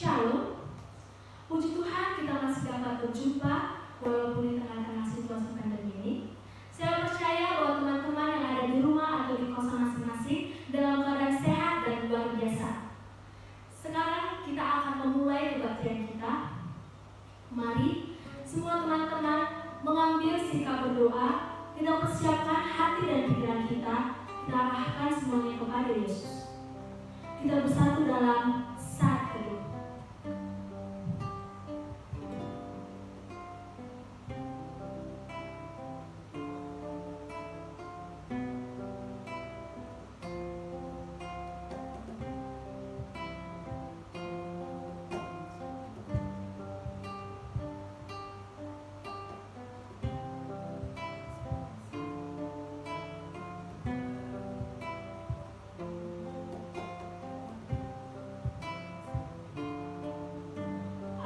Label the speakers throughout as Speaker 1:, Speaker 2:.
Speaker 1: Shalom. Puji Tuhan kita masih dapat berjumpa walaupun di tengah-tengah situasi pandemi ini. Saya percaya bahwa teman-teman yang ada di rumah atau di kosan masing-masing dalam keadaan sehat dan luar biasa. Sekarang kita akan memulai kebaktian kita. Mari semua teman-teman mengambil sikap berdoa. Kita persiapkan hati dan pikiran kita. Kita arahkan semuanya kepada Yesus. Kita bersatu dalam saat teduh.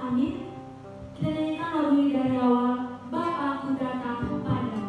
Speaker 1: Amin. Kita nyanyikan lagu ini dari awal. Bapa, aku datang kepadamu.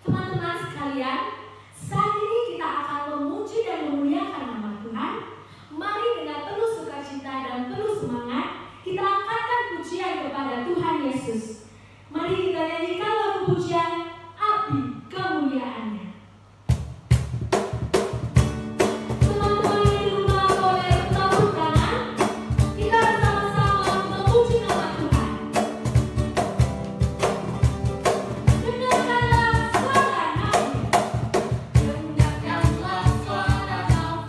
Speaker 1: Teman-teman sekalian, saat ini kita akan memuji dan memuliakan nama Tuhan. Mari dengan penuh sukacita dan penuh semangat kita angkatkan pujian kepada Tuhan Yesus. Mari kita nyanyikan lagu pujian Api Kemuliaannya. Teman-teman yang di rumah boleh bertepuk tangan. Kita bersama-sama memuji nama Tuhan. Dengarkanlah suara nafas. Dengarkanlah suara nafas.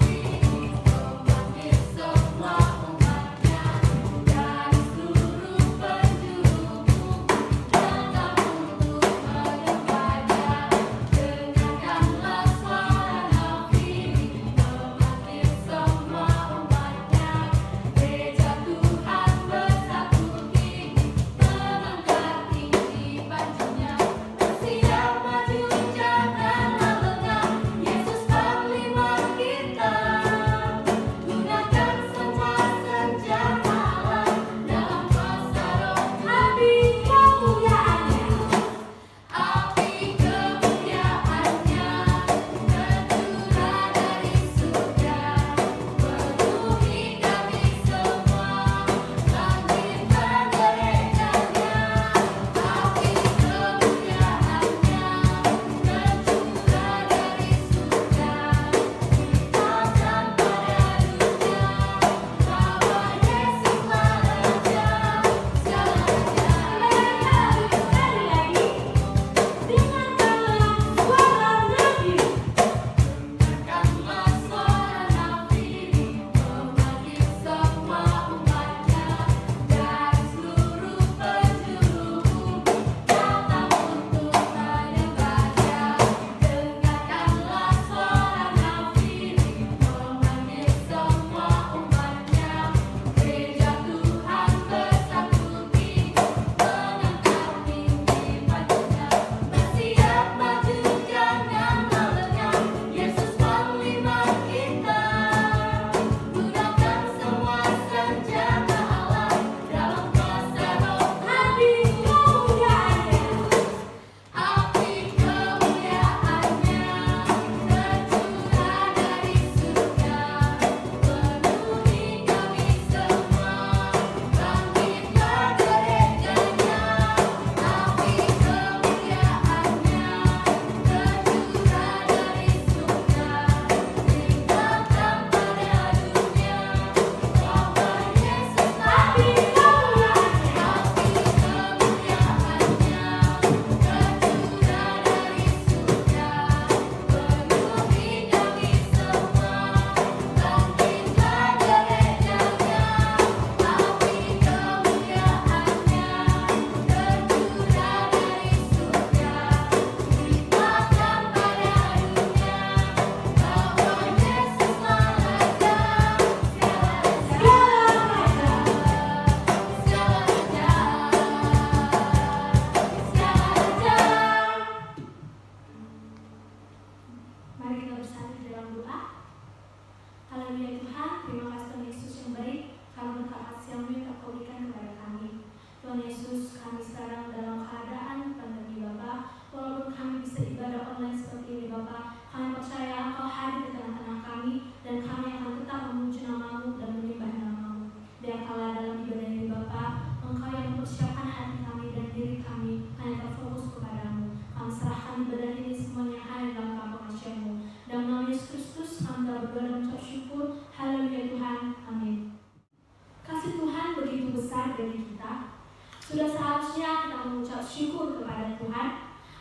Speaker 1: Memanggil semua umatnya dari seluruh penjuru bumi datang untuk di tengah-tengah kami, dan kami akan tetap memuji nama-Mu dan menyembah nama-Mu. Biarkanlah dalam ibadah ini Bapa, Engkau yang mempersiapkan hati kami dan diri kami hanya terfokus kepada-Mu. Kami serahkan ibadah ini semuanya hanya dalam nama pengasih-Mu. Dalam nama Yesus Kristus kami telah berdoa dan mengucap syukur. Haleluya Tuhan, amin. Kasih Tuhan begitu besar bagi kita. Sudah seharusnya kita mengucap syukur kepada Tuhan.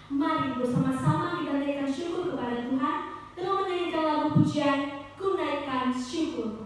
Speaker 1: Mari bersama-sama kita naikkan syukur kepada Tuhan dengan menyanyikan lagu pujian Ku Naikkan Syukurku.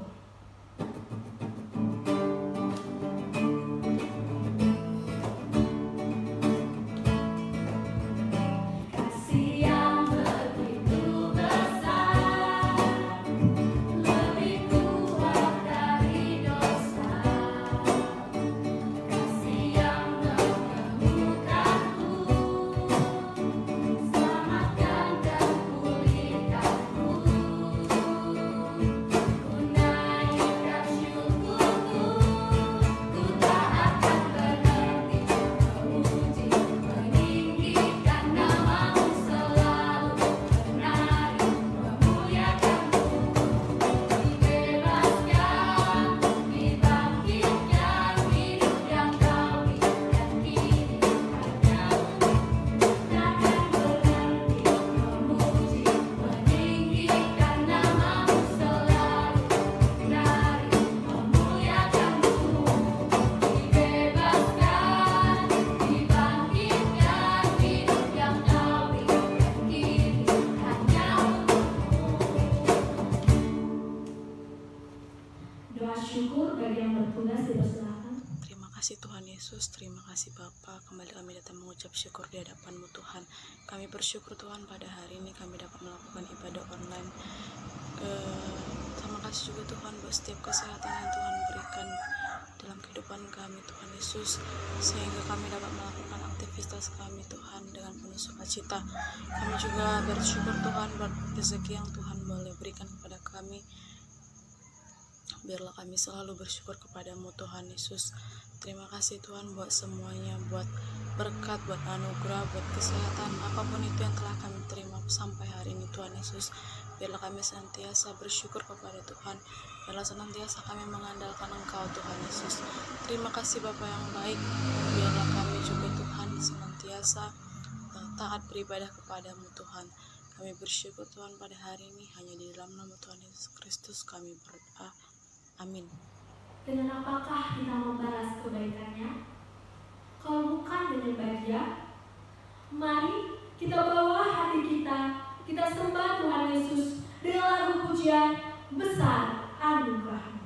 Speaker 2: Tuhan Yesus, terima kasih Bapa. Kembali kami datang mengucap syukur di hadapan-Mu Tuhan. Kami bersyukur Tuhan pada hari ini kami dapat melakukan ibadah online. Terima kasih juga Tuhan buat setiap kesehatan yang Tuhan berikan dalam kehidupan kami Tuhan Yesus, sehingga kami dapat melakukan aktivitas kami Tuhan dengan penuh sukacita. Kami juga bersyukur Tuhan buat rezeki yang Tuhan boleh berikan kepada kami. Biarlah kami selalu bersyukur kepada-Mu Tuhan Yesus. Terima kasih Tuhan buat semuanya, buat berkat, buat anugerah, buat kesehatan, apapun itu yang telah kami terima sampai hari ini Tuhan Yesus. Biarlah kami senantiasa bersyukur kepada Tuhan. Biarlah senantiasa kami mengandalkan Engkau Tuhan Yesus. Terima kasih Bapa yang baik. Biarlah kami juga Tuhan senantiasa taat beribadah kepada-Mu Tuhan. Kami bersyukur Tuhan pada hari ini hanya di dalam nama Tuhan Yesus Kristus kami berdoa. Amin.
Speaker 1: Dengan apakah kita membalas kebaikannya? Kalau bukan dengan Dia, mari kita bawa hati kita sembah Tuhan Yesus dengan lagu pujian Besar Anugerah-Mu.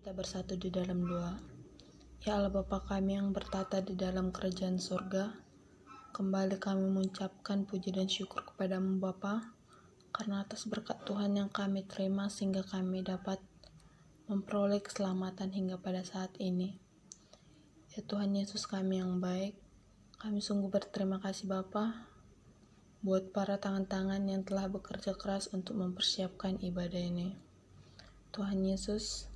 Speaker 2: kita bersatu di dalam doa. Ya Allah Bapa kami yang bertata di dalam kerajaan surga, kembali kami mengucapkan puji dan syukur kepadamu Bapa, karena atas berkat Tuhan yang kami terima sehingga kami dapat memperoleh keselamatan hingga pada saat ini. Ya Tuhan Yesus kami yang baik, kami sungguh berterima kasih Bapa buat para tangan-tangan yang telah bekerja keras untuk mempersiapkan ibadah ini. Tuhan Yesus,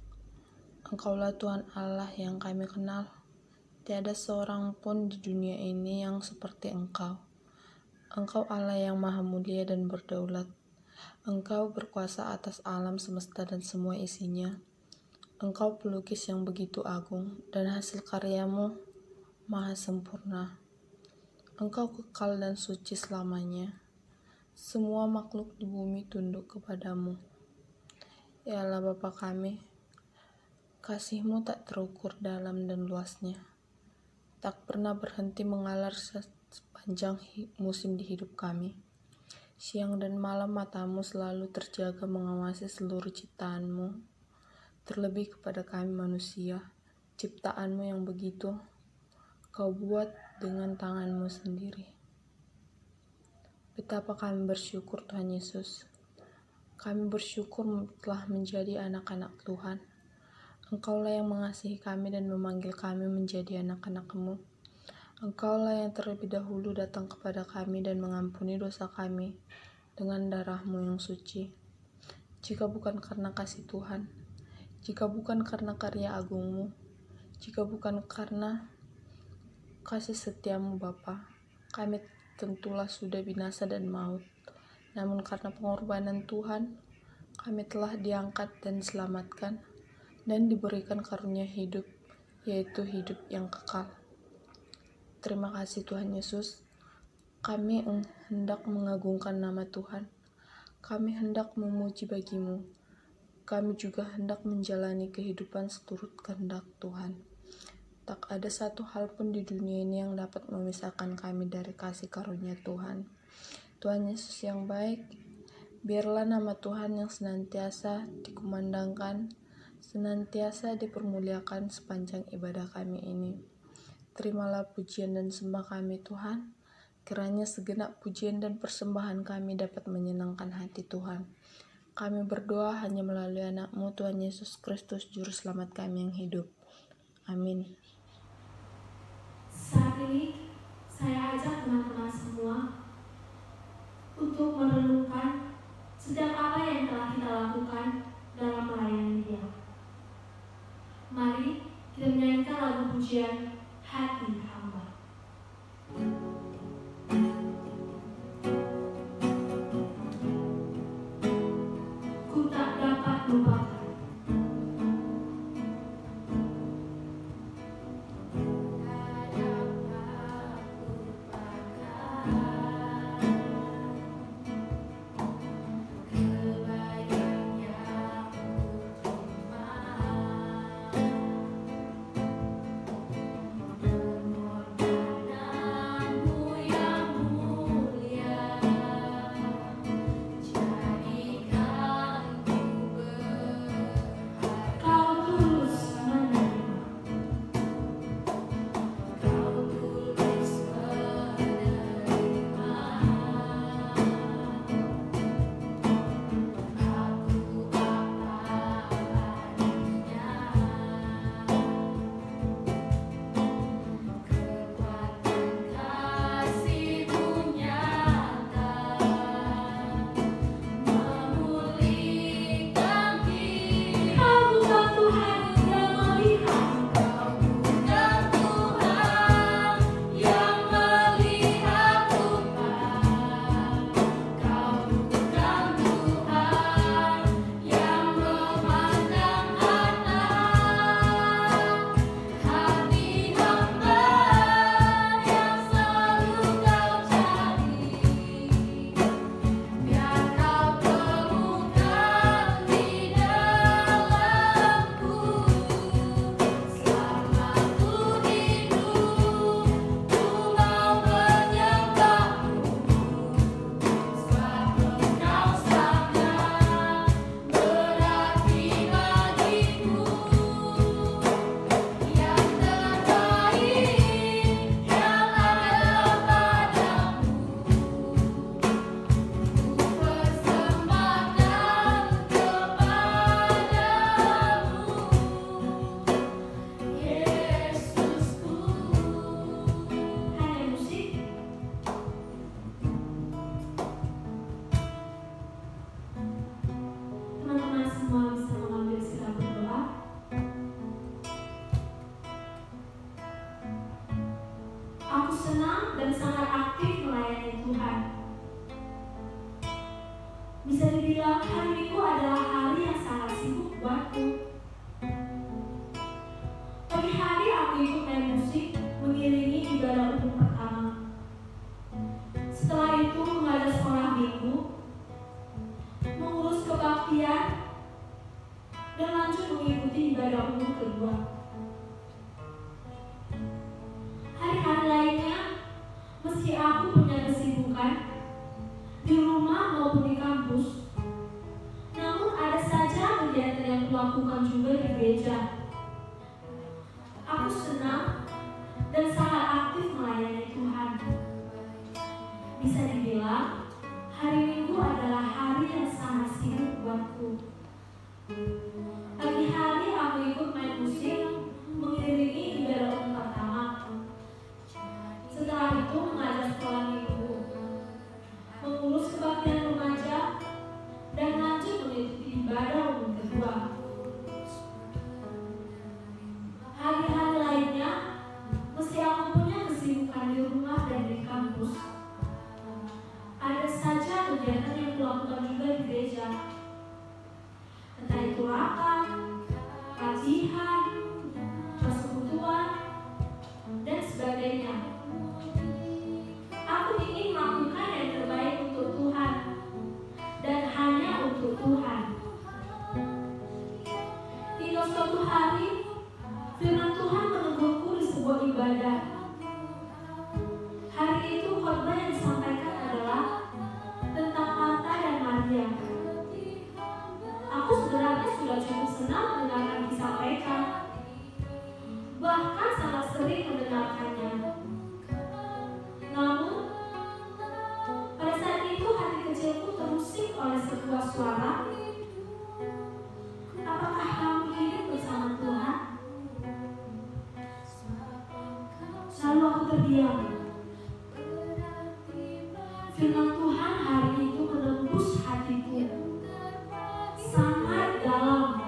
Speaker 2: Engkaulah Tuhan Allah yang kami kenal. Tiada seorang pun di dunia ini yang seperti Engkau. Engkau Allah yang maha mulia dan berdaulat. Engkau berkuasa atas alam semesta dan semua isinya. Engkau pelukis yang begitu agung, dan hasil karyamu maha sempurna. Engkau kekal dan suci selamanya. Semua makhluk di bumi tunduk kepadamu. Ya Allah Bapa kami, kasih-Mu tak terukur dalam dan luasnya. Tak pernah berhenti mengalir sepanjang musim di hidup kami. Siang dan malam mata-Mu selalu terjaga mengawasi seluruh ciptaan-Mu. Terlebih kepada kami manusia, ciptaan-Mu yang begitu Kau buat dengan tangan-Mu sendiri. Betapa kami bersyukur Tuhan Yesus. Kami bersyukur telah menjadi anak-anak Tuhan. Engkaulah yang mengasihi kami dan memanggil kami menjadi anak-anak-Mu. Engkaulah yang terlebih dahulu datang kepada kami dan mengampuni dosa kami dengan darah-Mu yang suci. Jika bukan karena kasih Tuhan, jika bukan karena karya agung-Mu, jika bukan karena kasih setia-Mu Bapa, kami tentulah sudah binasa dan maut. Namun karena pengorbanan Tuhan, kami telah diangkat dan diselamatkan dan diberikan karunia hidup, yaitu hidup yang kekal. Terima kasih Tuhan Yesus. Kami hendak mengagungkan nama Tuhan. Kami hendak memuji bagi-Mu. Kami juga hendak menjalani kehidupan seturut kehendak Tuhan. Tak ada satu hal pun di dunia ini yang dapat memisahkan kami dari kasih karunia Tuhan. Tuhan Yesus yang baik, biarlah nama Tuhan yang senantiasa dikumandangkan, senantiasa dipermuliakan sepanjang ibadah kami ini. Terimalah pujian dan sembah kami Tuhan, kiranya segenap pujian dan persembahan kami dapat menyenangkan hati Tuhan. Kami berdoa hanya melalui anak-Mu Tuhan Yesus Kristus, Juru Selamat kami yang hidup. Amin.
Speaker 1: Saat ini saya ajak teman-teman semua untuk merenungkan sejak apa yang telah kita lakukan dalam pelayanan Dia. Mari kita menyanyikan lagu pujian Hati Hamba. Ku tak dapat lupakan. lanjut mengikuti ibadah umum kedua. Hari-hari lainnya, meski aku punya kesibukan di rumah maupun di kampus, namun ada saja kegiatan yang kulakukan juga di gereja. Aku senang dan sangat aktif melayani Tuhan. Bisa dibilang, hari Minggu adalah hari yang sangat sibuk buatku. Pagi hari aku ikut main musik, mengiringi ibadah umum pertama. Setelah itu mengajar sekolah minggu, mengurus kebaktian remaja, dan lanjut mengikuti ibadah umum kedua. Hari-hari lainnya, meski aku punya kesibukan di rumah dan di kampus, ada saja kegiatan yang kulakukan juga di gereja. Entah itu rapat, kajian, persekutuan, dan sebagainya. Aku ingin melakukan yang terbaik untuk Tuhan dan hanya untuk Tuhan. Hingga suatu hari, firman Tuhan menegurku di sebuah ibadah. Hari itu khotbah yang disampaikan adalah tentang Marta dan Maria. Aku sebenarnya sudah cukup senang mendengarkan kisah mereka, bahkan sangat sering mendengarkannya. Namun, pada saat itu hati kecilku terusik oleh sebuah suara. Apakah kamu hidup bersama Tuhan? Lalu aku terdiam. Firman Tuhan hari itu menembus hatiku sangat dalam.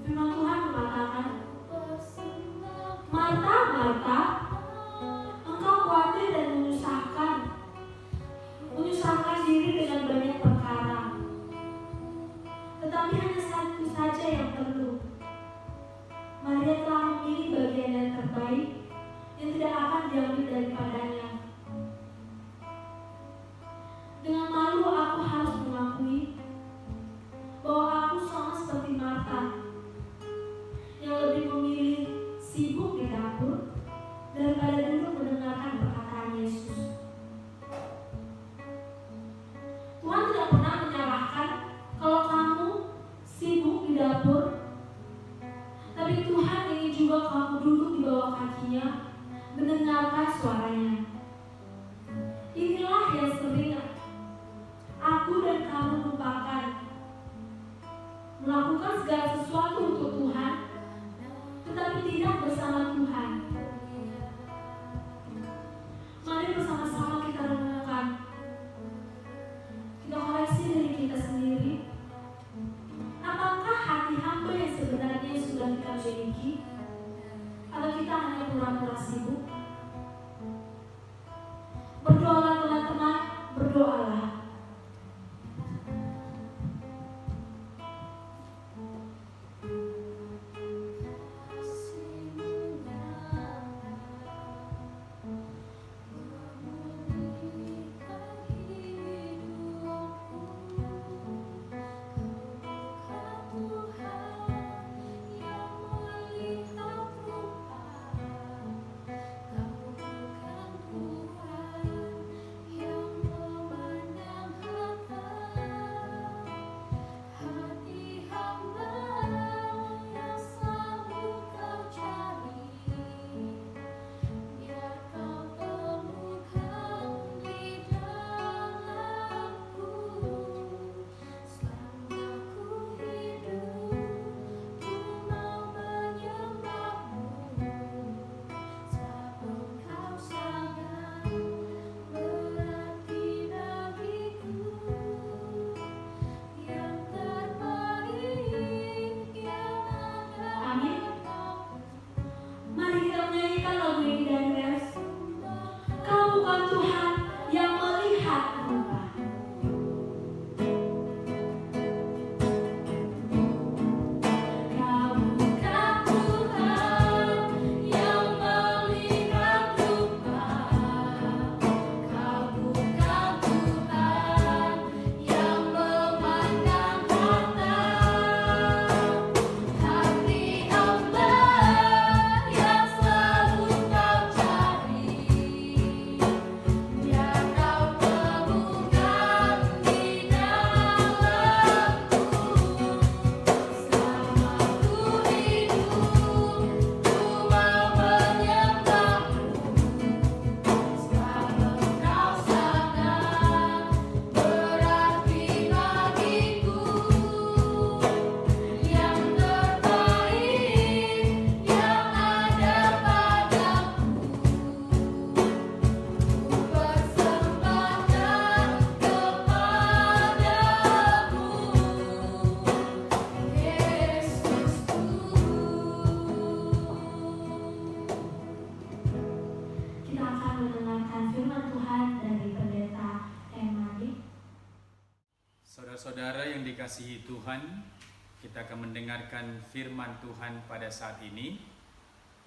Speaker 1: Firman Tuhan mengatakan, Marta, Marta, engkau khawatir dan menyusahkan diri dengan banyak perkara. Tetapi hanya satu saja yang perlu. Maria telah memilih bagian yang terbaik yang tidak akan diambil daripadanya. Dengan malu aku harus mengakui bahwa aku sama seperti Marta yang lebih memilih sibuk di dapur daripada duduk mendengarkan perkataan Yesus. Tuhan tidak pernah menyalahkan kalau kamu sibuk di dapur, tapi Tuhan ingin juga kamu duduk di bawah kakinya, mendengarkan suaranya. Inilah yang sering aku dan kamu lupakan. Melakukan segala sesuatu untuk Tuhan, tetapi tidak bersama Tuhan. Mari bersama-sama kita renungkan. Kita koreksi diri kita sendiri. Apakah hati hamba yang sebenarnya sudah kita miliki? Atau kita hanya pura-pura sibuk? Berdoalah teman-teman, berdoalah.
Speaker 3: dikasihi Tuhan, kita akan mendengarkan firman Tuhan pada saat ini.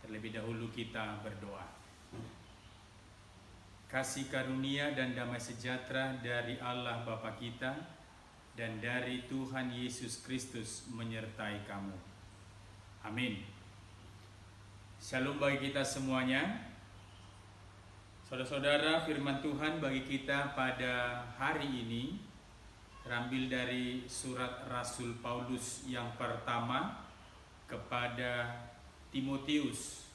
Speaker 3: Terlebih dahulu kita berdoa. Kasih karunia dan damai sejahtera dari Allah Bapa kita dan dari Tuhan Yesus Kristus menyertai kamu. Amin. Shalom bagi kita semuanya. Saudara-saudara, firman Tuhan bagi kita pada hari ini terambil dari surat Rasul Paulus yang pertama kepada Timotius,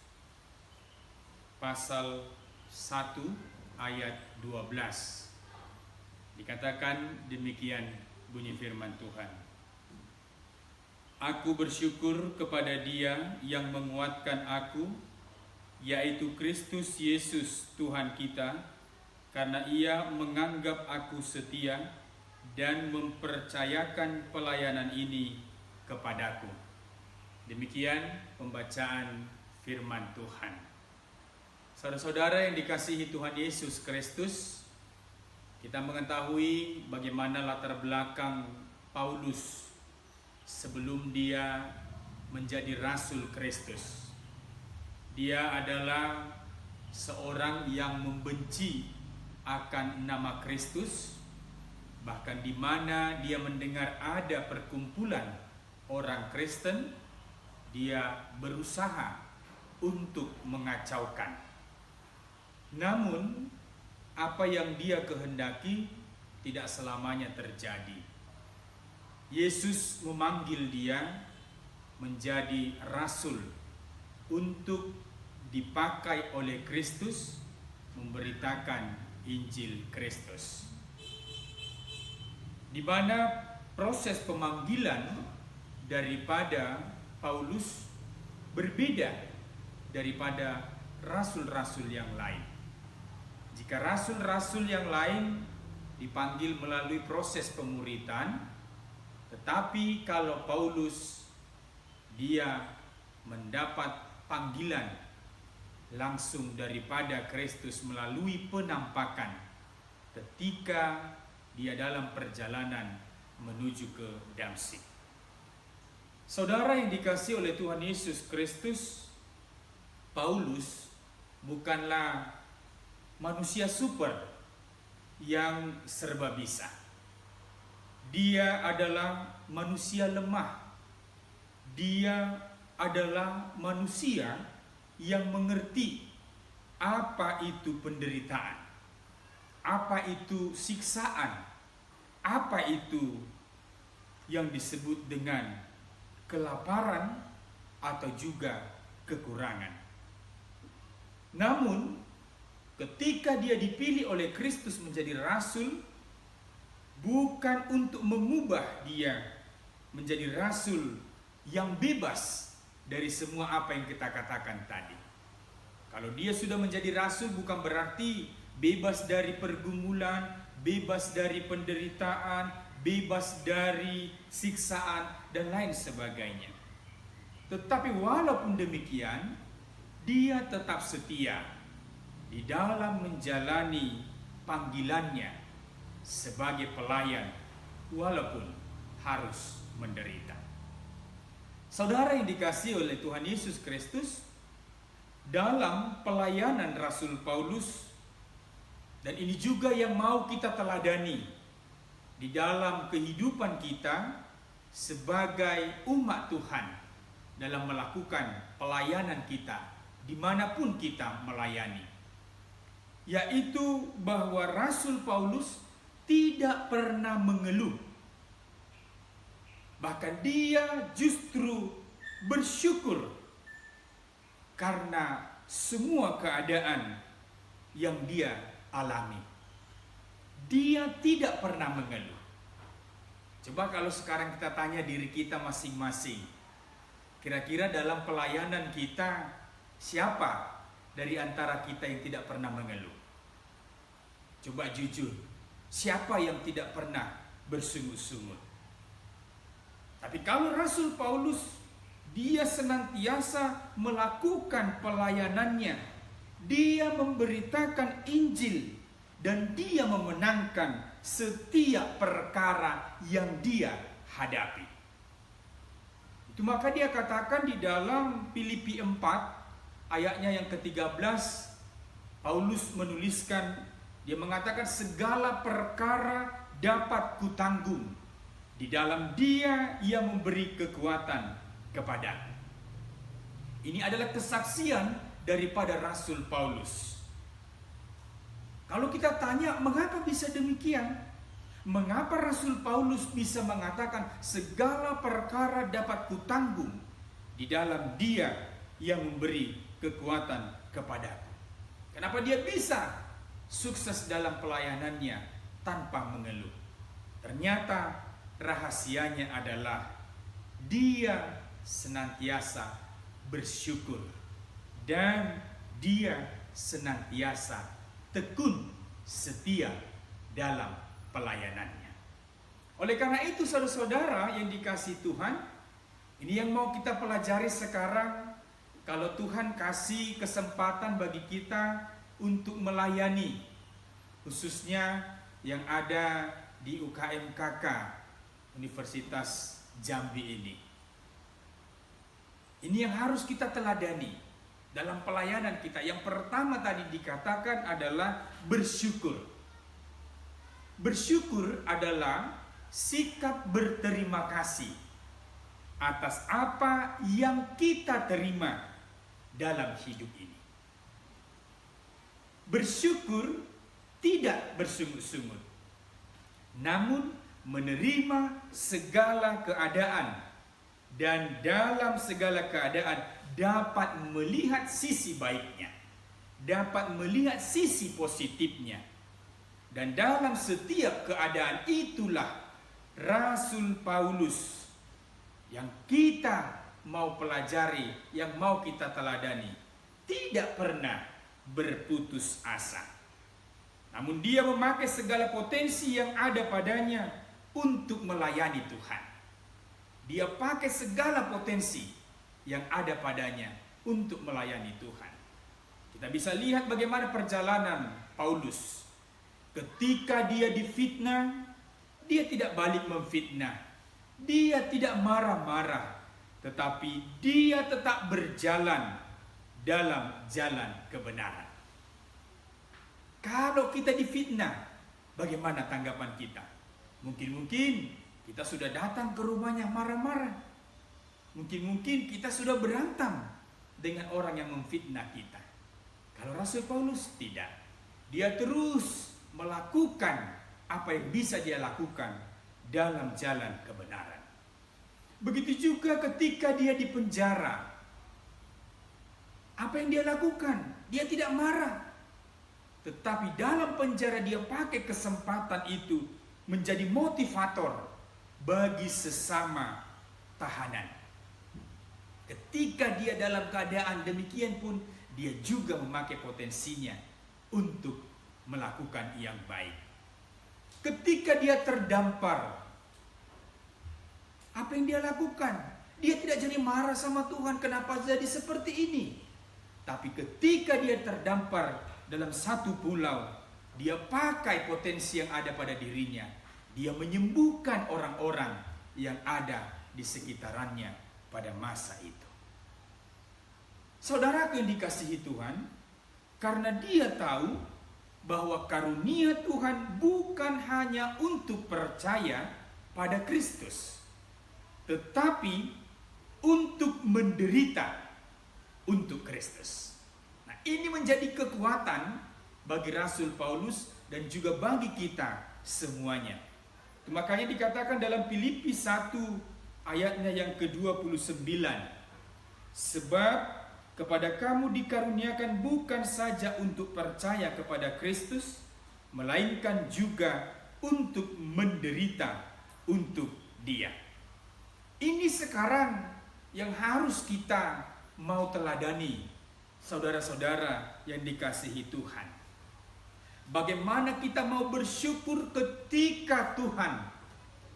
Speaker 3: pasal 1 ayat 12. Dikatakan demikian bunyi firman Tuhan. Aku bersyukur kepada Dia yang menguatkan aku, yaitu Kristus Yesus Tuhan kita, karena Ia menganggap aku setia dan mempercayakan pelayanan ini kepadaku. Demikian pembacaan firman Tuhan. Saudara-saudara yang dikasihi Tuhan Yesus Kristus, kita mengetahui bagaimana latar belakang Paulus sebelum dia menjadi Rasul Kristus. Dia adalah seorang yang membenci akan nama Kristus, bahkan di mana dia mendengar ada perkumpulan orang Kristen, dia berusaha untuk mengacaukan. Namun, apa yang dia kehendaki tidak selamanya terjadi. Yesus memanggil dia menjadi rasul untuk dipakai oleh Kristus memberitakan Injil Kristus. Di mana proses pemanggilan daripada Paulus berbeda daripada rasul-rasul yang lain. Jika rasul-rasul yang lain dipanggil melalui proses pemuritan, tetapi kalau Paulus dia mendapat panggilan langsung daripada Kristus melalui penampakan ketika dia dalam perjalanan menuju ke Damsyik. Saudara yang dikasihi oleh Tuhan Yesus Kristus, Paulus bukanlah manusia super yang serba bisa. Dia adalah manusia lemah. Dia adalah manusia yang mengerti apa itu penderitaan, apa itu siksaan, apa itu yang disebut dengan kelaparan atau juga kekurangan. Namun, ketika dia dipilih oleh Kristus menjadi rasul, bukan untuk mengubah dia menjadi rasul yang bebas dari semua apa yang kita katakan tadi. Kalau dia sudah menjadi rasul, bukan berarti bebas dari pergumulan, bebas dari penderitaan, bebas dari siksaan, dan lain sebagainya. Tetapi walaupun demikian, dia tetap setia di dalam menjalani panggilannya sebagai pelayan, walaupun harus menderita. Saudara yang dikasihi oleh Tuhan Yesus Kristus, dalam pelayanan Rasul Paulus, dan ini juga yang mau kita teladani di dalam kehidupan kita sebagai umat Tuhan dalam melakukan pelayanan kita dimanapun kita melayani, yaitu bahwa Rasul Paulus tidak pernah mengeluh. Bahkan dia justru bersyukur karena semua keadaan yang dia alami. Dia tidak pernah mengeluh. Coba kalau sekarang kita tanya diri kita masing-masing, kira-kira dalam pelayanan kita, siapa dari antara kita yang tidak pernah mengeluh? Coba jujur, siapa yang tidak pernah bersungut-sungut? Tapi kalau Rasul Paulus, dia senantiasa melakukan pelayanannya. Dia memberitakan Injil dan dia memenangkan setiap perkara yang dia hadapi. Itu maka dia katakan di dalam Filipi 4 ayatnya yang ke-13, Paulus menuliskan, dia mengatakan segala perkara dapat kutanggung di dalam Dia yang memberi kekuatan kepadaku. Ini adalah kesaksian daripada Rasul Paulus. Kalau kita tanya mengapa bisa demikian? Mengapa Rasul Paulus bisa mengatakan segala perkara dapat kutanggung di dalam Dia yang memberi kekuatan kepadaku? Kenapa dia bisa sukses dalam pelayanannya tanpa mengeluh? Ternyata rahasianya adalah dia senantiasa bersyukur dan dia senantiasa tekun setia dalam pelayanannya. Oleh karena itu saudara-saudara yang dikasihi Tuhan, ini yang mau kita pelajari sekarang. Kalau Tuhan kasih kesempatan bagi kita untuk melayani, khususnya yang ada di UKMKK Universitas Jambi ini. Ini yang harus kita teladani dalam pelayanan kita. Yang pertama tadi dikatakan adalah bersyukur. Bersyukur adalah sikap berterima kasih atas apa yang kita terima dalam hidup ini. Bersyukur tidak bersungut-sungut, namun menerima segala keadaan, dan dalam segala keadaan dapat melihat sisi baiknya, dapat melihat sisi positifnya. Dan dalam setiap keadaan itulah Rasul Paulus yang kita mau pelajari, yang mau kita teladani, tidak pernah berputus asa. Namun dia memakai segala potensi yang ada padanya untuk melayani Tuhan. Dia pakai segala potensi yang ada padanya untuk melayani Tuhan. Kita bisa lihat bagaimana perjalanan Paulus. Ketika dia difitnah, dia tidak balik memfitnah. Dia tidak marah-marah, tetapi dia tetap berjalan dalam jalan kebenaran. Kalau kita difitnah, bagaimana tanggapan kita? Mungkin kita sudah datang ke rumahnya marah-marah. Mungkin kita sudah berantem dengan orang yang memfitnah kita. Kalau Rasul Paulus tidak. Dia terus melakukan apa yang bisa dia lakukan dalam jalan kebenaran. Begitu juga ketika dia di penjara. Apa yang dia lakukan? Dia tidak marah. Tetapi dalam penjara dia pakai kesempatan itu menjadi motivator bagi sesama tahanan. Ketika dia dalam keadaan demikian pun, dia juga memakai potensinya untuk melakukan yang baik. Ketika dia terdampar, apa yang dia lakukan? Dia tidak jadi marah sama Tuhan, kenapa jadi seperti ini? Tapi ketika dia terdampar dalam satu pulau, dia pakai potensi yang ada pada dirinya. Dia menyembuhkan orang-orang yang ada di sekitarannya pada masa itu. Saudaraku yang dikasihi Tuhan, karena dia tahu bahwa karunia Tuhan bukan hanya untuk percaya pada Kristus, tetapi untuk menderita untuk Kristus. Nah, ini menjadi kekuatan bagi Rasul Paulus dan juga bagi kita semuanya. Makanya dikatakan dalam Filipi 1 ayatnya yang ke-29, sebab kepada kamu dikaruniakan bukan saja untuk percaya kepada Kristus, melainkan juga untuk menderita untuk Dia. Ini sekarang yang harus kita mau teladani, saudara-saudara yang dikasihi Tuhan. Bagaimana kita mau bersyukur ketika Tuhan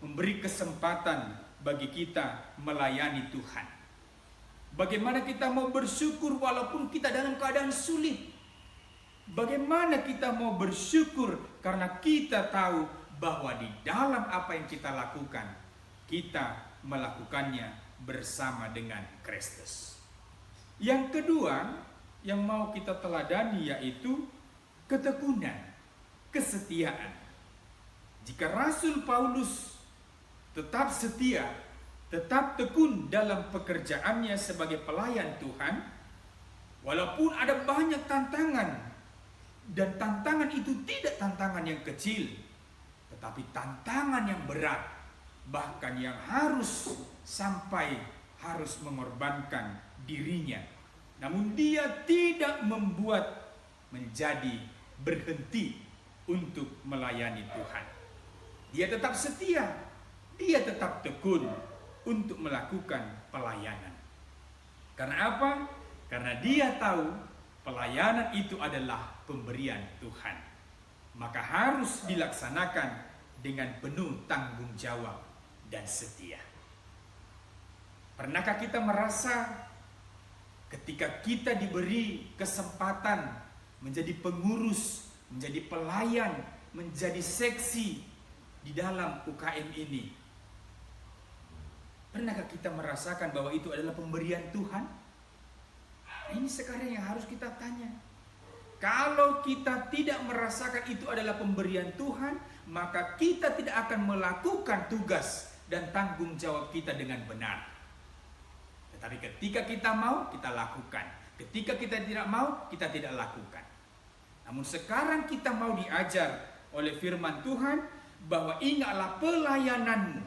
Speaker 3: memberi kesempatan bagi kita melayani Tuhan. Bagaimana kita mau bersyukur walaupun kita dalam keadaan sulit. Bagaimana kita mau bersyukur karena kita tahu bahwa di dalam apa yang kita lakukan, kita melakukannya bersama dengan Kristus. Yang kedua yang mau kita teladani yaitu ketekunan, kesetiaan. Jika Rasul Paulus tetap setia, tetap tekun dalam pekerjaannya sebagai pelayan Tuhan, walaupun ada banyak tantangan, dan tantangan itu tidak tantangan yang kecil, tetapi tantangan yang berat, bahkan yang harus mengorbankan dirinya. Namun dia tidak membuat menjadi berhenti untuk melayani Tuhan. Dia tetap setia, dia tetap tekun untuk melakukan pelayanan. Karena apa? Karena dia tahu pelayanan itu adalah pemberian Tuhan. Maka harus dilaksanakan dengan penuh tanggung jawab dan setia. Pernahkah kita merasa ketika kita diberi kesempatan menjadi pengurus, menjadi pelayan, menjadi seksi di dalam UKM ini, pernahkah kita merasakan bahwa itu adalah pemberian Tuhan? Ini sekarang yang harus kita tanya. Kalau kita tidak merasakan itu adalah pemberian Tuhan, maka kita tidak akan melakukan tugas dan tanggung jawab kita dengan benar. Tetapi ketika kita mau, kita lakukan. Ketika kita tidak mau, kita tidak lakukan. Namun sekarang kita mau diajar oleh firman Tuhan bahwa ingatlah pelayananmu.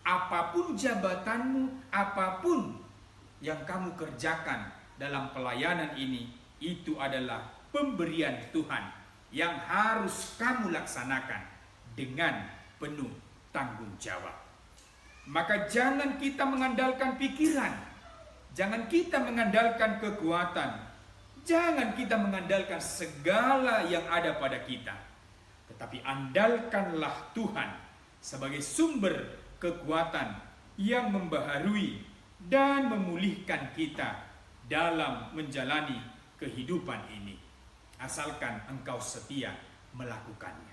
Speaker 3: Apapun jabatanmu, apapun yang kamu kerjakan dalam pelayanan ini, itu adalah pemberian Tuhan yang harus kamu laksanakan dengan penuh tanggung jawab. Maka jangan kita mengandalkan pikiran, jangan kita mengandalkan kekuatan, jangan kita mengandalkan segala yang ada pada kita, tetapi andalkanlah Tuhan sebagai sumber kekuatan yang membaharui dan memulihkan kita dalam menjalani kehidupan ini, asalkan engkau setia melakukannya.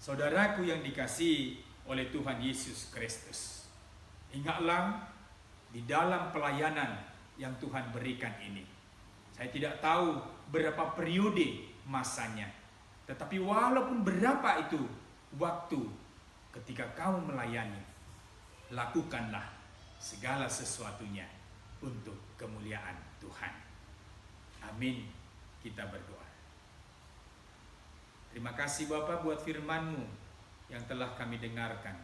Speaker 3: Saudaraku yang dikasihi oleh Tuhan Yesus Kristus, ingatlah di dalam pelayanan yang Tuhan berikan ini. Saya tidak tahu berapa periode masanya, tetapi walaupun berapa itu waktu ketika kamu melayani, lakukanlah segala sesuatunya untuk kemuliaan Tuhan. Amin. Kita berdoa. Terima kasih Bapa buat firman-Mu yang telah kami dengarkan,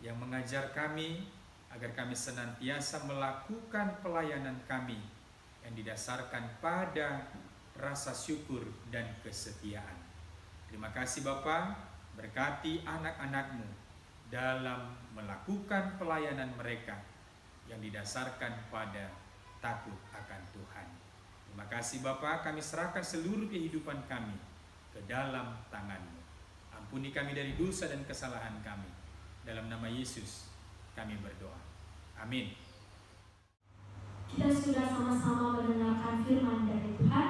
Speaker 3: yang mengajar kami agar kami senantiasa melakukan pelayanan kami yang didasarkan pada rasa syukur dan kesetiaan. Terima kasih Bapa, berkati anak-anak-Mu dalam melakukan pelayanan mereka yang didasarkan pada takut akan Tuhan. Terima kasih Bapa, kami serahkan seluruh kehidupan kami ke dalam tangan-Mu. Ampuni kami dari dosa dan kesalahan kami. Dalam nama Yesus kami berdoa. Amin.
Speaker 1: Kita sudah sama-sama mendengarkan firman dari Tuhan.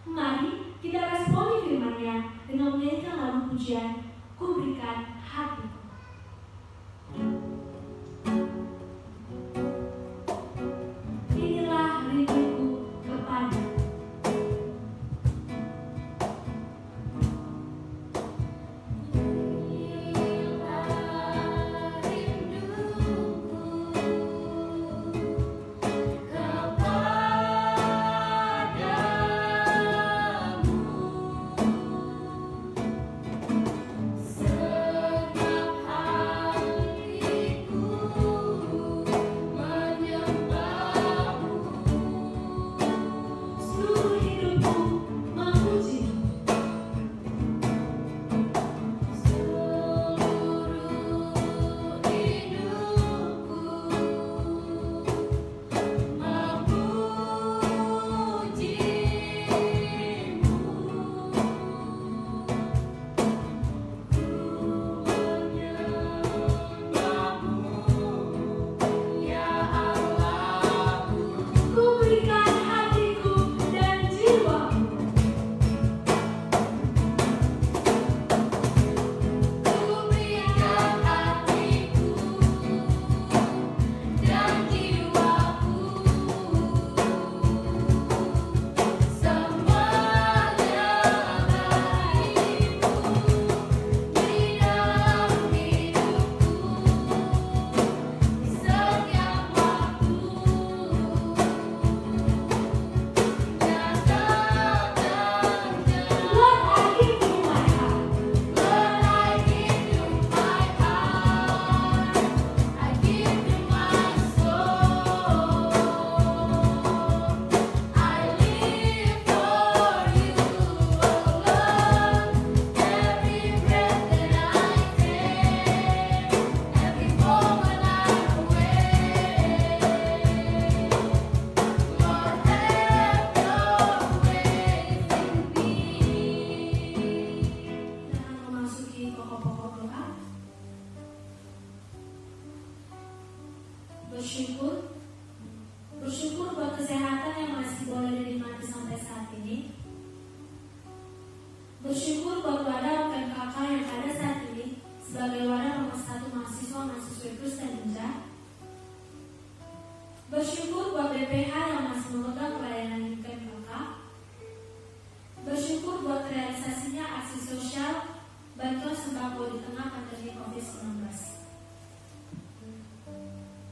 Speaker 1: Mari kita responi firman-Nya dengan menyanyikan lagu pujian, Ku Berikan Hatiku. Inilah rinduku kepada.
Speaker 4: Segala
Speaker 1: Bersyukur buat kesehatan yang masih boleh dinikmati sampai saat ini. Bersyukur buat wadah UKMKK yang ada saat ini sebagai wadah nomor 1 mahasiswa-mahasiswi Kristen Inja. Bersyukur buat BPH yang masih memegang pelayanan di UKMKK. Bersyukur buat realisasinya aksi sosial bantuan sembako di tengah pandemi COVID-19.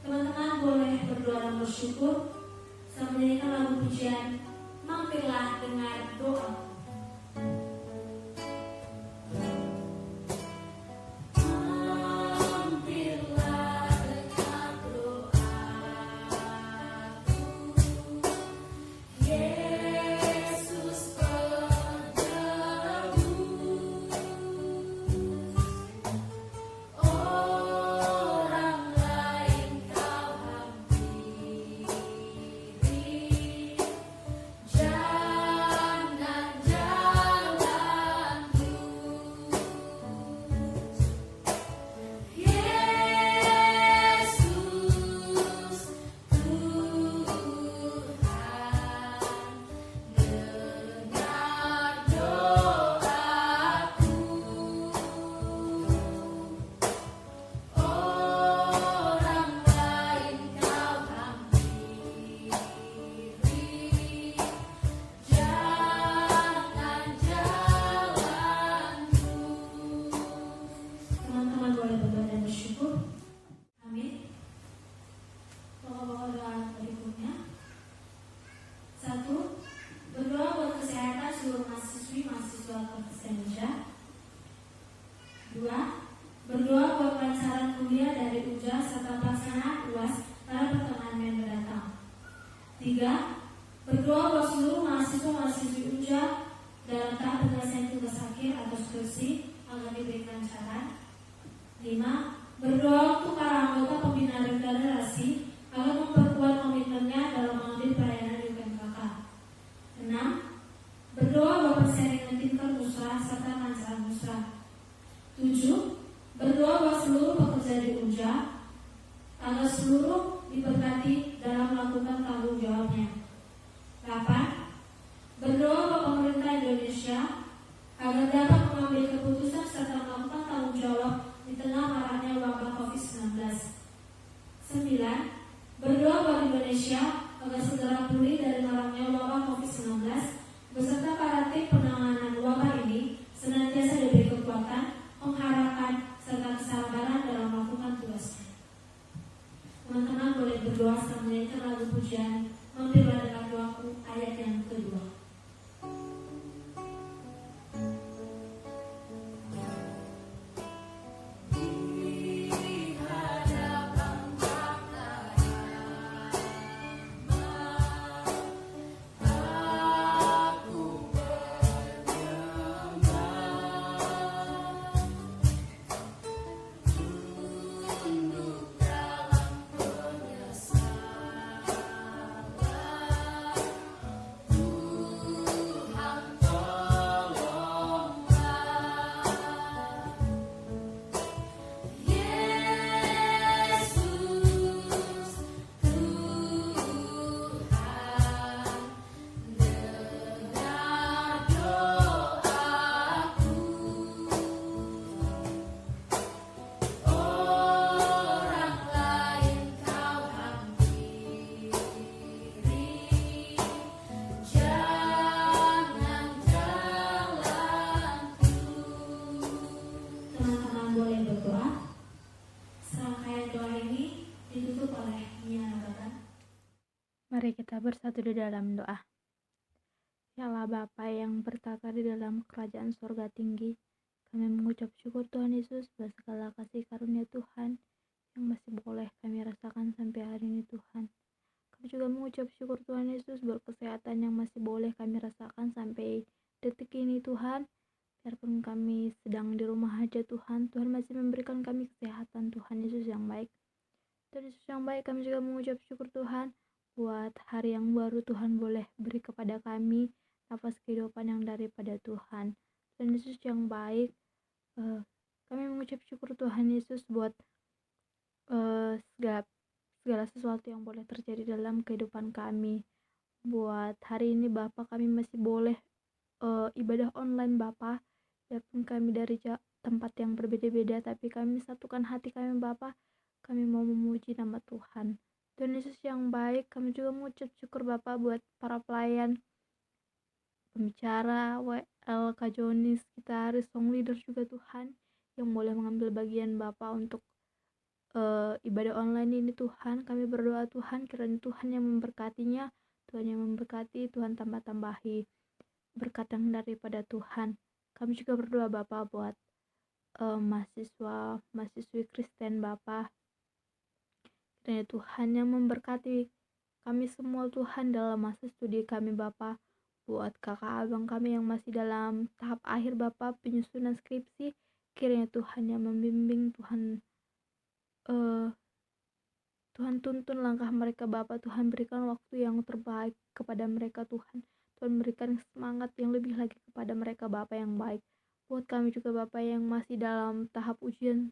Speaker 1: Teman-teman boleh berdoa dan bersyukur sambil menyanyikan lagu pujian Mampirlah Dengar Doa. Berdoa buat kelancaran kuliah dari UJA serta pelaksanaan UAS pada pertengahan Mei mendatang. 3. Berdoa buat seluruh mahasiswa-mahasiswi UJA dalam tahap penyelesaian tugas akhir atau skripsi agar diberi kelancaran. 5. Berdoa untuk para anggota pembina regenerasi agar memperkuat komitmennya dalam mengambil pelayanan di UKMKK. 6. Berdoa buat perseringan tingkat musrah serta kelancaran musrah. 7. Berdoa buat seluruh pekerja di UJA agar seluruh diberkati dalam melakukan tanggung jawabnya. 8. Berdoa buat pemerintah Indonesia agar dapat mengambil keputusan serta melakukan tanggung jawab di tengah maraknya wabah COVID-19. 9. Berdoa buat Indonesia agar segera pulih dari maraknya wabah COVID-19 beserta para tim penanganan wabah ini senantiasa diberi kekuatan, pengharapan, serta kesabaran dalam melakukan tugasnya. Teman-teman boleh berdoa sambil menyanyikan lagu pujian Mampirlah Dengar Doaku ayat yang kedua.
Speaker 4: Mari kita bersatu di dalam doa. Ya Allah Bapa yang bertata di dalam kerajaan surga tinggi, kami mengucap syukur Tuhan Yesus atas segala kasih karunia Tuhan yang masih boleh kami rasakan sampai hari ini Tuhan. Kami juga mengucap syukur Tuhan Yesus buat kesehatan yang masih boleh kami rasakan sampai detik ini Tuhan. Biarpun kami sedang di rumah aja Tuhan, Tuhan masih memberikan kami kesehatan Tuhan Yesus yang baik. Tuhan Yesus yang baik, kami juga mengucap syukur Tuhan buat hari yang baru Tuhan boleh beri kepada kami nafas kehidupan yang daripada Tuhan. Tuhan Yesus yang baik, kami mengucap syukur Tuhan Yesus buat segala segala sesuatu yang boleh terjadi dalam kehidupan kami. Buat hari ini Bapa, kami masih boleh ibadah online Bapa, walaupun kami dari tempat yang berbeda-beda, tapi kami satukan hati kami Bapa, kami mau memuji nama Tuhan. Tuhan Yesus yang baik, kami juga mengucap syukur Bapa buat para pelayan, pembicara, WL, Kak Jonis, gitaris, song leader juga Tuhan, yang boleh mengambil bagian Bapa untuk ibadah online ini Tuhan. Kami berdoa Tuhan, kiranya Tuhan yang memberkatinya, Tuhan yang memberkati, Tuhan tambah-tambahi berkat yang daripada Tuhan. Kami juga berdoa Bapa buat mahasiswi Kristen Bapa, kiranya Tuhan yang memberkati kami semua Tuhan dalam masa studi kami Bapa. Buat kakak abang kami yang masih dalam tahap akhir Bapa, penyusunan skripsi, kiranya Tuhan yang membimbing, Tuhan tuntun langkah mereka Bapa. Tuhan berikan waktu yang terbaik kepada mereka Tuhan. Tuhan berikan semangat yang lebih lagi kepada mereka Bapa yang baik. Buat kami juga Bapa yang masih dalam tahap ujian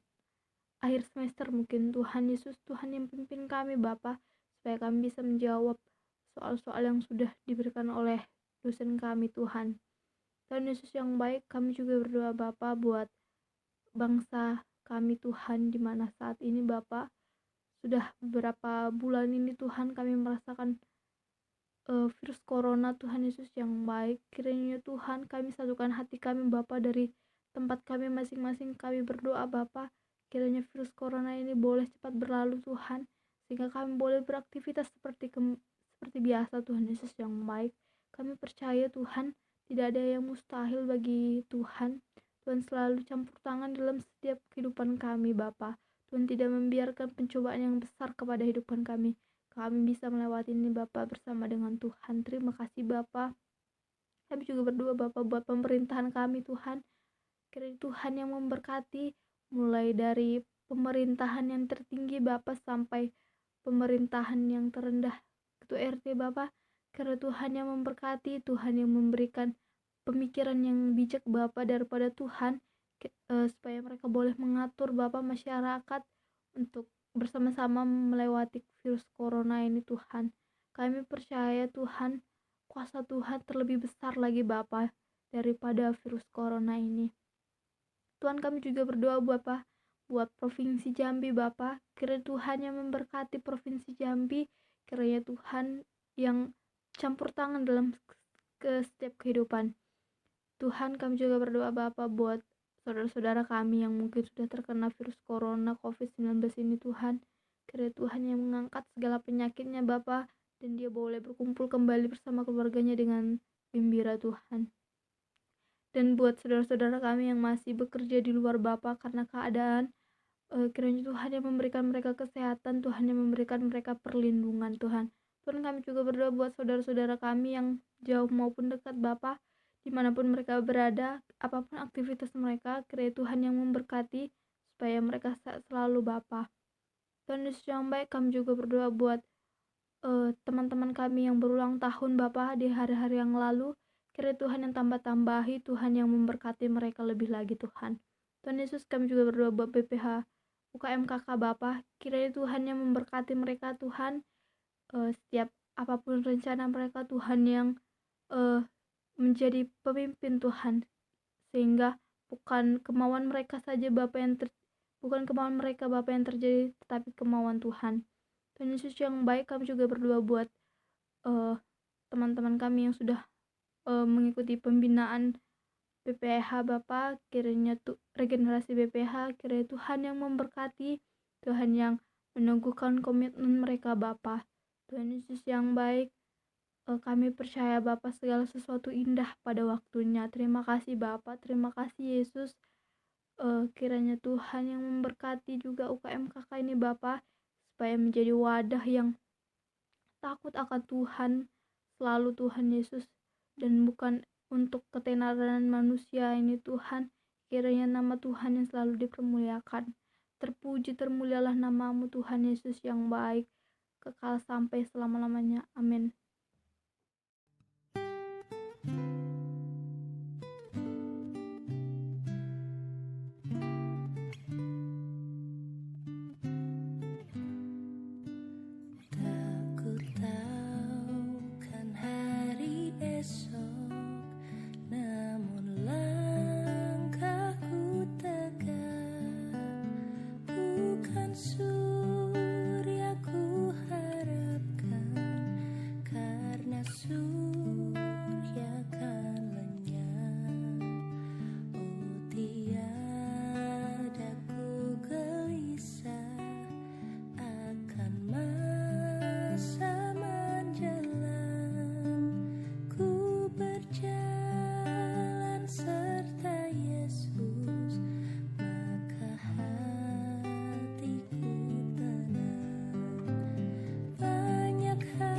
Speaker 4: akhir semester, mungkin Tuhan Yesus, Tuhan yang pimpin kami Bapa, supaya kami bisa menjawab soal-soal yang sudah diberikan oleh dosen kami Tuhan. Tuhan Yesus yang baik, kami juga berdoa Bapa buat bangsa kami Tuhan, di mana saat ini Bapa, sudah beberapa bulan ini Tuhan kami merasakan virus corona. Tuhan Yesus yang baik, kiranya Tuhan kami satukan hati kami Bapa dari tempat kami masing-masing. Kami berdoa Bapa, kiranya virus corona ini boleh cepat berlalu Tuhan, sehingga kami boleh beraktivitas seperti biasa. Tuhan Yesus yang baik, kami percaya Tuhan tidak ada yang mustahil bagi Tuhan. Tuhan selalu campur tangan dalam setiap kehidupan kami Bapa. Tuhan tidak membiarkan pencobaan yang besar kepada kehidupan kami. Kami bisa melewati ini Bapa bersama dengan Tuhan. Terima kasih Bapa. Kami juga berdoa Bapa buat pemerintahan kami Tuhan. Kiranya Tuhan yang memberkati, mulai dari pemerintahan yang tertinggi Bapa sampai pemerintahan yang terendah, Ketua RT Bapa. Kiranya Tuhan yang memberkati, Tuhan yang memberikan pemikiran yang bijak Bapa daripada Tuhan, supaya mereka boleh mengatur Bapa masyarakat untuk bersama-sama melewati virus corona ini Tuhan. Kami percaya Tuhan, kuasa Tuhan terlebih besar lagi Bapa daripada virus corona ini. Tuhan, kami juga berdoa buat Provinsi Jambi Bapa. Kiranya Tuhan yang memberkati Provinsi Jambi, kiranya Tuhan yang campur tangan dalam setiap kehidupan. Tuhan, kami juga berdoa Bapa buat saudara-saudara kami yang mungkin sudah terkena virus corona COVID-19 ini Tuhan. Kiranya Tuhan yang mengangkat segala penyakitnya Bapa, dan dia boleh berkumpul kembali bersama keluarganya dengan gembira Tuhan. Dan buat saudara-saudara kami yang masih bekerja di luar Bapa karena keadaan, kiranya Tuhan yang memberikan mereka kesehatan, Tuhan yang memberikan mereka perlindungan Tuhan. Tuhan, kami juga berdoa buat saudara-saudara kami yang jauh maupun dekat Bapa, dimanapun mereka berada, apapun aktivitas mereka, kiranya Tuhan yang memberkati supaya mereka sehat selalu Bapa. Tuhan Yesus yang baik, kami juga berdoa buat teman-teman kami yang berulang tahun Bapa di hari-hari yang lalu. Kiranya Tuhan yang tambah-tambahi, Tuhan yang memberkati mereka lebih lagi Tuhan. Tuhan Yesus, kami juga berdoa buat BPH UKM KK Bapa. Kiranya Tuhan yang memberkati mereka Tuhan, setiap apapun rencana mereka Tuhan yang menjadi pemimpin Tuhan, sehingga bukan kemauan mereka saja Bapa bukan kemauan mereka Bapa yang terjadi, tetapi kemauan Tuhan. Tuhan Yesus yang baik, kami juga berdoa buat teman-teman kami yang sudah mengikuti pembinaan BPH Bapa. Kiranya regenerasi BPH, kiranya Tuhan yang memberkati, Tuhan yang meneguhkan komitmen mereka Bapa. Tuhan Yesus yang baik, kami percaya Bapa segala sesuatu indah pada waktunya. Terima kasih Bapa, terima kasih Yesus. Kiranya Tuhan yang memberkati juga UKM KK ini Bapa, supaya menjadi wadah yang takut akan Tuhan selalu Tuhan Yesus, dan bukan untuk ketenaran manusia ini Tuhan. Kiranya nama Tuhan yang selalu dipermuliakan. Terpuji termulialah namamu Tuhan Yesus yang baik, kekal sampai selama-lamanya. Amin.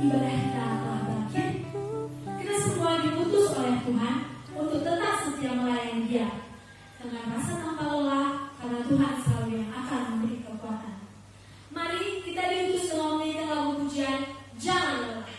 Speaker 1: ibadah kita telah berakhir, kita semua diutus oleh Tuhan untuk tetap setia melayani Dia dengan rasa tanpa lelah, karena Tuhan selalu yang akan memberi kekuatan. Mari kita diutus dengan menyanyikan lagu pujian Jangan Lelah.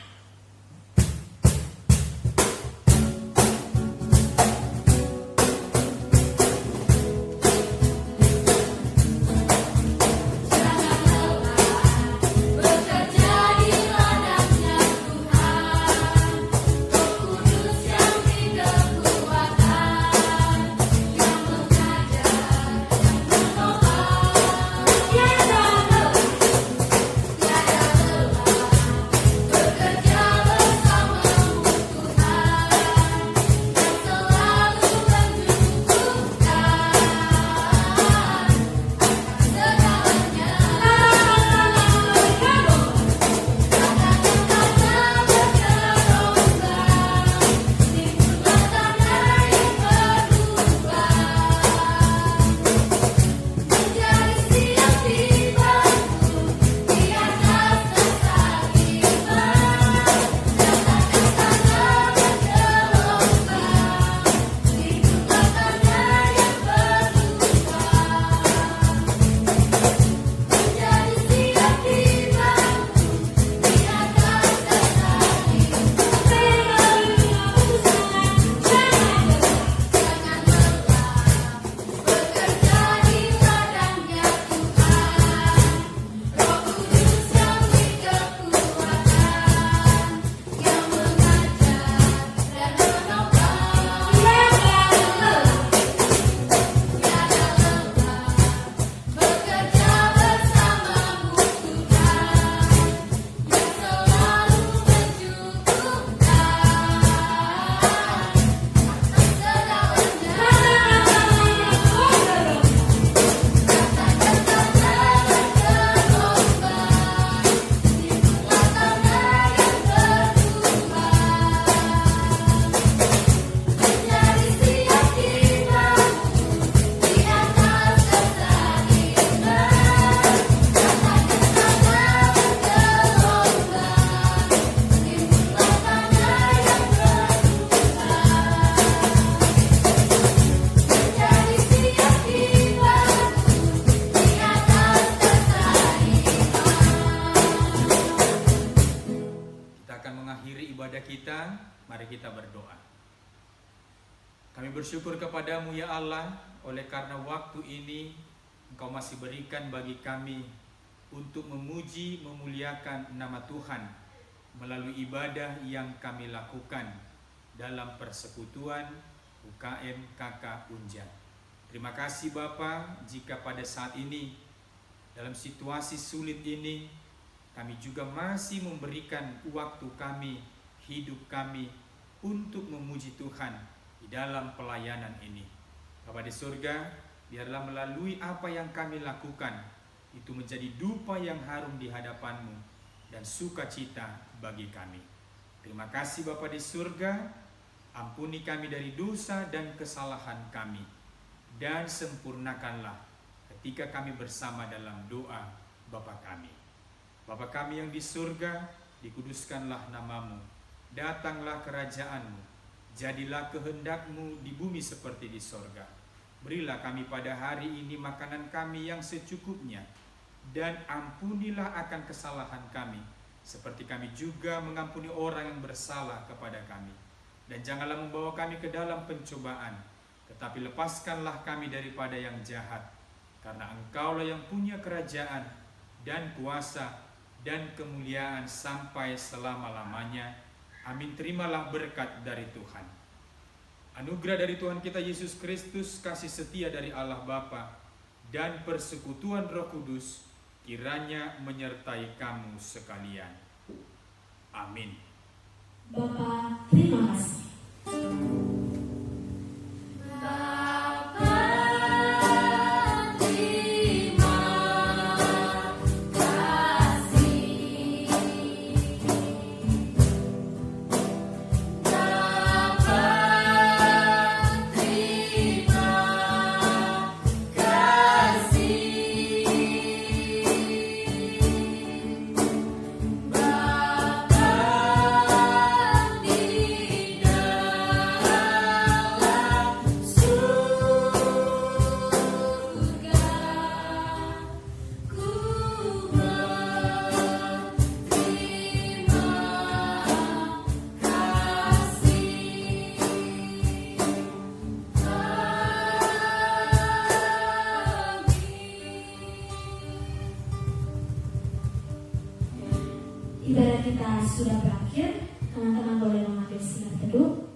Speaker 3: Mari kita berdoa. Kami bersyukur kepadamu ya Allah, oleh karena waktu ini Engkau masih berikan bagi kami untuk memuji, memuliakan nama Tuhan melalui ibadah yang kami lakukan dalam persekutuan UKM KK Unjat. Terima kasih Bapa, jika pada saat ini dalam situasi sulit ini kami juga masih memberikan waktu kami, hidup kami untuk memuji Tuhan di dalam pelayanan ini. Bapa di surga, biarlah melalui apa yang kami lakukan itu menjadi dupa yang harum di hadapan-Mu dan sukacita bagi kami. Terima kasih Bapa di surga, ampuni kami dari dosa dan kesalahan kami, dan sempurnakanlah ketika kami bersama dalam doa Bapa kami. Bapa kami yang di surga, dikuduskanlah nama-Mu, datanglah kerajaan-Mu, jadilah kehendak-Mu di bumi seperti di sorga. Berilah kami pada hari ini makanan kami yang secukupnya, dan ampunilah akan kesalahan kami, seperti kami juga mengampuni orang yang bersalah kepada kami. Dan janganlah membawa kami ke dalam pencobaan, tetapi lepaskanlah kami daripada yang jahat, karena Engkaulah yang punya kerajaan dan kuasa dan kemuliaan sampai selama-lamanya. Amin. Terimalah berkat dari Tuhan. Anugerah dari Tuhan kita Yesus Kristus, kasih setia dari Allah Bapa, dan persekutuan Roh Kudus kiranya menyertai kamu sekalian. Amin.
Speaker 1: Bapa, terima kasih.
Speaker 5: Bapa
Speaker 1: Ibadah kita sudah berakhir, teman-teman boleh mengambil siap teduh.